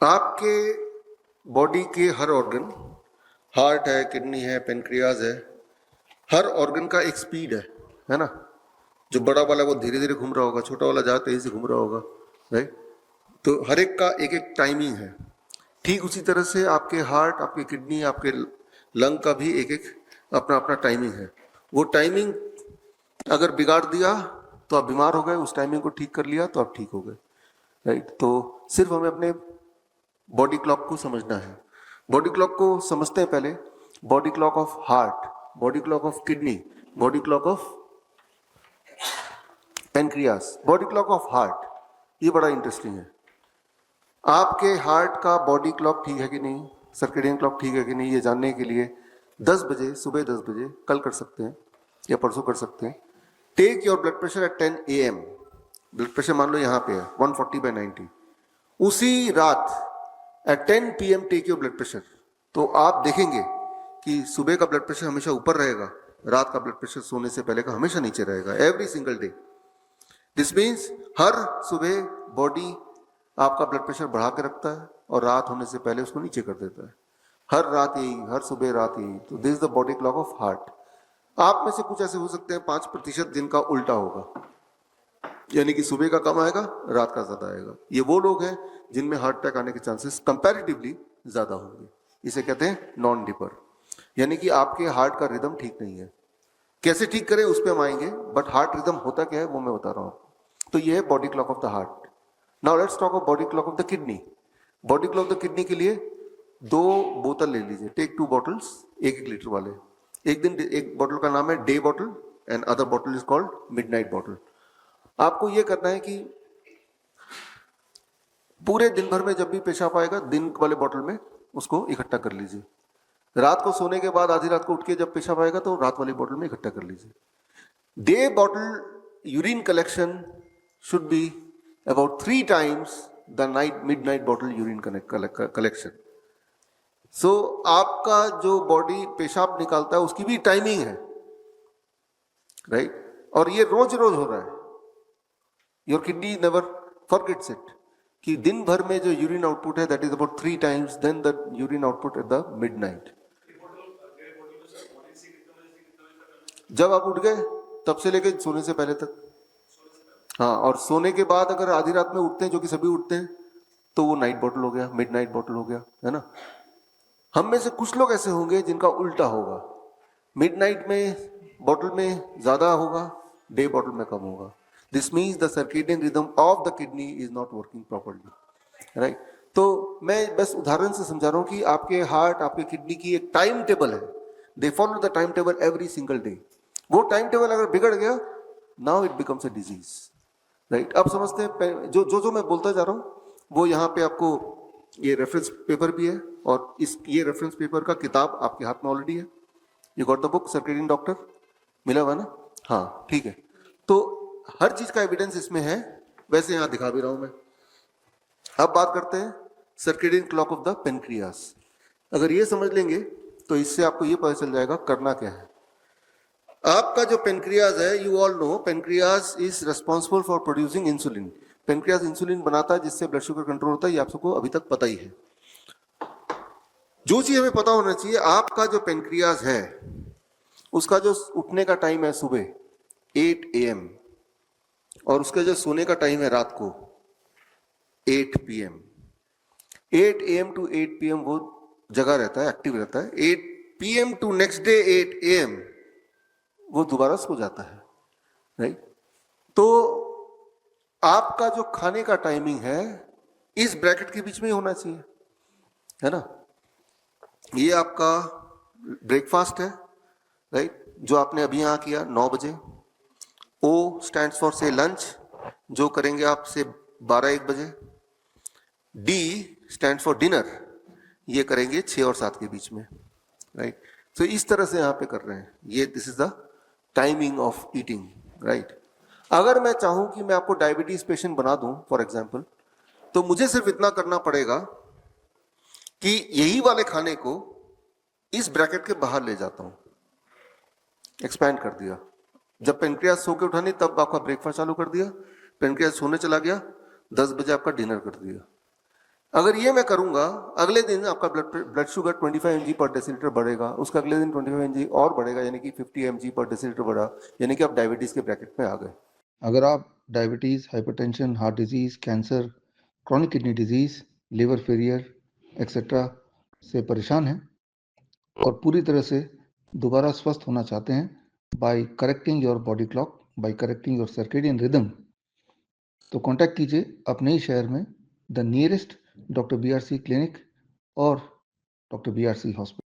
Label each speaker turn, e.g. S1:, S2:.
S1: आपके बॉडी के हर organ, heart है, किडनी है, पेनक्रियाज है, हर ऑर्गन का एक स्पीड है ना। जो बड़ा वाला वो धीरे धीरे घूम रहा होगा, छोटा वाला ज़्यादा तेजी से घूम रहा होगा, राइट। तो हर एक का एक एक टाइमिंग है। ठीक उसी तरह से आपके हार्ट, आपके किडनी, आपके लंग का भी एक एक अपना अपना टाइमिंग है। वो टाइमिंग अगर बिगाड़ दिया तो आप बीमार हो गए, उस टाइमिंग को ठीक कर लिया तो आप ठीक हो गए, राइट। तो सिर्फ हमें अपने बॉडी क्लॉक को समझना है। बॉडी क्लॉक को समझते हैं पहले। Body clock of heart, body clock of kidney, body clock of pancreas, body clock of heart. ये बड़ा इंटरेस्टिंग है। आपके हार्ट का बॉडी क्लॉक ठीक है कि नहीं, सर्केडियन क्लॉक ठीक है कि नहीं, ये जानने के लिए 10 बजे, सुबह 10 बजे कल कर सकते हैं या परसों कर सकते हैं। Take your blood pressure at 10 AM। Blood pressure मान लो यहाँ पे है 140/90। उसी रात at 10 PM take your blood pressure. तो आप देखेंगे कि सुबह का ब्लड प्रेशर हमेशा ऊपर रहेगा, रात का ब्लड प्रेशर सोने से पहले का हमेशा नीचे रहेगा, every single day. This means हर सुबह बॉडी आपका ब्लड प्रेशर बढ़ा के रखता है और रात होने से पहले उसको नीचे कर देता है। हर रात यही, हर सुबह रात यही। तो this is the body clock of heart. आप में से कुछ ऐसे हो सकते हैं 5% जिनका उल्टा होगा, यानी कि सुबह का कम आएगा, रात का ज्यादा आएगा। ये वो लोग हैं जिनमें हार्ट अटैक आने के चांसेस कंपैरेटिवली ज्यादा होंगे। इसे कहते हैं नॉन डिपर, यानी कि आपके हार्ट का रिदम ठीक नहीं है। कैसे ठीक करें उस पर हम आएंगे, बट हार्ट रिदम होता क्या है वो मैं बता रहा हूं। तो ये है body clock of the heart. Now let's talk of body clock of the kidney. Body clock of the kidney के लिए 2 बोतल ले लीजिए, टेक 2 बॉटल्स, 1-1 लीटर वाले। एक दिन एक बॉटल का नाम है day bottle and other bottle is called midnight bottle. आपको यह करना है कि पूरे दिन भर में जब भी पेशाब आएगा, दिन वाले बॉटल में उसको इकट्ठा कर लीजिए। रात को सोने के बाद आधी रात को उठ के जब पेशाब आएगा तो रात वाली बॉटल में इकट्ठा कर लीजिए। Day bottle urine collection should be about 3 times the midnight bottle urine collection. So आपका जो बॉडी पेशाब निकालता है उसकी भी टाइमिंग है, राइट, और ये रोज रोज हो रहा है। Your kidney never forgets it कि दिन भर में जो यूरिन आउटपुट है that is about 3 times then the urine output at the midnight. जब आप उठ गए तब से लेकर सोने से पहले तक। हाँ, और सोने के बाद अगर आधी रात में उठते हैं, जो कि सभी उठते हैं, तो वो नाइट बॉटल हो गया, मिडनाइट बॉटल हो गया, है ना। हम में से कुछ लोग ऐसे होंगे जिनका उल्टा होगा, मिडनाइट में बॉटल में ज्यादा होगा, डे बॉटल में कम होगा। This means the circadian rhythm of the kidney is not working properly, right. तो मैं बस उदाहरण से समझा रहा हूं कि आपके हार्ट, आपके किडनी की एक टाइम टेबल है। They follow the time table every single day. वो टाइम टेबल अगर बिगड़ गया, now it becomes a disease, right. अब समझते हैं जो मैं बोलता जा रहा हूं वो यहाँ पे आपको ये रेफरेंस पेपर भी है, और ये रेफरेंस पेपर का किताब आपके हाथ में ऑलरेडी है। You got the book circadian doctor, मिला हुआ ना? हाँ, ठीक है। तो हर चीज का एविडेंस इसमें है, वैसे यहाँ दिखा भी रहा हूं मैं। अब बात करते हैं circadian clock of the pancreas. अगर ये समझ लेंगे तो इससे आपको ये पता चल जाएगा करना क्या है। आपका जो पेनक्रियाज है, you all know pancreas is responsible for producing insulin. Pancreas insulin बनाता है जिससे ब्लड शुगर कंट्रोल होता है, ये आप सबको अभी तक पता ही है। जो चीज हमें पता होना चाहिए, आपका जो पेनक्रियाज है उसका जो उठने का टाइम है सुबह 8 AM, और उसका जो सोने का टाइम है रात को 8 PM। 8 AM टू 8 PM वो जगह रहता है, एक्टिव रहता है। 8 PM to next day 8 AM वो दोबारा सो जाता है, राइट। तो आपका जो खाने का टाइमिंग है इस ब्रैकेट के बीच में ही होना चाहिए, है ना। ये आपका ब्रेकफास्ट है, राइट, जो आपने अभी यहां किया 9 बजे। O स्टैंड्स फॉर से लंच, जो करेंगे आप से 12-1 बजे। D स्टैंड्स फॉर डिनर, ये करेंगे 6 और 7 के बीच में, राइट। तो इस तरह से यहां पे कर रहे हैं। ये this is the timing of eating, right. अगर मैं चाहूं कि मैं आपको डायबिटीज पेशेंट बना दूं फॉर एग्जांपल, तो मुझे सिर्फ इतना करना पड़ेगा कि यही वाले खाने को इस ब्रैकेट के बाहर ले जाता हूं, एक्सपैंड कर दिया। जब पेनक्रियाज सो के उठानी तब आपका ब्रेकफास्ट चालू कर दिया, पेनक्रियाज सोने चला गया, 10 बजे आपका डिनर कर दिया। अगर ये मैं करूंगा, अगले दिन आपका ब्लड शुगर 25 mg पर डेसीलीटर बढ़ेगा, उसका अगले दिन 25 mg और बढ़ेगा, यानी कि 50 mg पर डेसीलीटर बढ़ा, यानी कि आप डायबिटीज के ब्रैकेट में आ गए। अगर आप diabetes, hypertension, heart disease, cancer, chronic kidney disease, liver failure etcetera से परेशान हैं और पूरी तरह से दोबारा स्वस्थ होना चाहते हैं by correcting your body clock, by correcting your circadian rhythm, तो कांटेक्ट कीजिए अपने ही शहर में the nearest doctor BRC clinic और डॉक्टर BRC हॉस्पिटल।